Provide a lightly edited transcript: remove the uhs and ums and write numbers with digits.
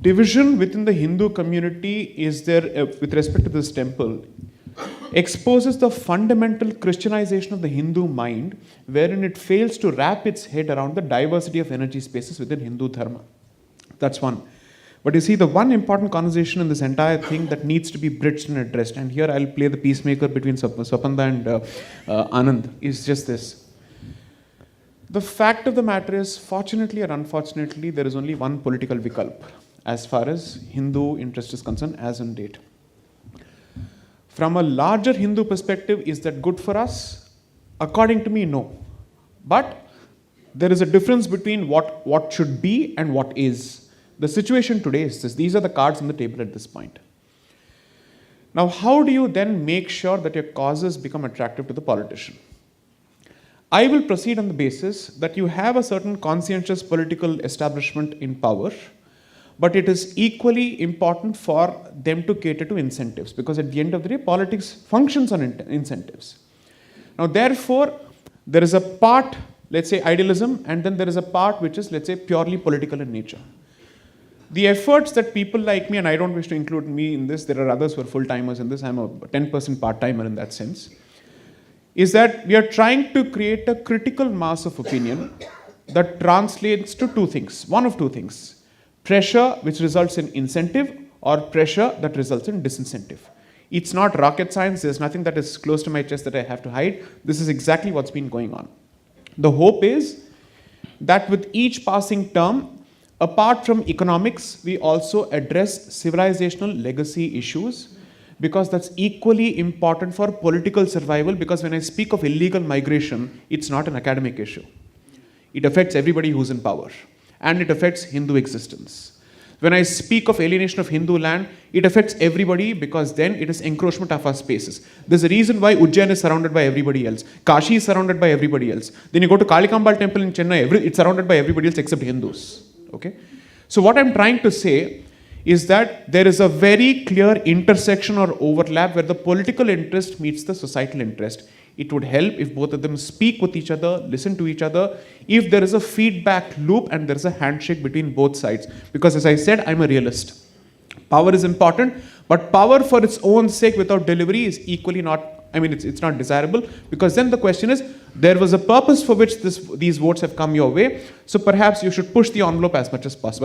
division within the Hindu community is there with respect to this temple exposes the fundamental Christianization of the Hindu mind, wherein it fails to wrap its head around the diversity of energy spaces within Hindu dharma. That's one. But you see, the one important conversation in this entire thing that needs to be bridged and addressed, and here I'll play the peacemaker between Swapanda and Anand, is just this. The fact of the matter is, fortunately or unfortunately, there is only one political vikalp as far as Hindu interest is concerned as on date. From a larger Hindu perspective, is that good for us? According to me, no. But there is a difference between what should be and what is. The situation today is this. These are the cards on the table at this point. Now, how do you then make sure that your causes become attractive to the politician? I will proceed on the basis that you have a certain conscientious political establishment in power, but it is equally important for them to cater to incentives, because at the end of the day, politics functions on incentives. Now, therefore, there is a part, let's say, idealism, and then there is a part which is, let's say, purely political in nature. The efforts that people like me, and I don't wish to include me in this, there are others who are full-timers in this, I'm a 10% part-timer in that sense, is that we are trying to create a critical mass of opinion that translates to two things, one of two things. Pressure which results in incentive, or pressure that results in disincentive. It's not rocket science, there's nothing that is close to my chest that I have to hide. This is exactly what's been going on. The hope is that with each passing term, apart from economics, we also address civilizational legacy issues, because that's equally important for political survival, because when I speak of illegal migration, it's not an academic issue. It affects everybody who's in power. And it affects Hindu existence. When I speak of alienation of Hindu land, it affects everybody, because then it is encroachment of our spaces. There's a reason why Ujjain is surrounded by everybody else. Kashi is surrounded by everybody else. Then you go to Kalikambal temple in Chennai, it's surrounded by everybody else except Hindus. Okay? So what I'm trying to say is that there is a very clear intersection or overlap where the political interest meets the societal interest. It would help if both of them speak with each other, listen to each other, if there is a feedback loop and there is a handshake between both sides. Because as I said, I'm a realist. Power is important, but power for its own sake without delivery is equally not, it's not desirable, because then the question is, there was a purpose for which these votes have come your way, so perhaps you should push the envelope as much as possible.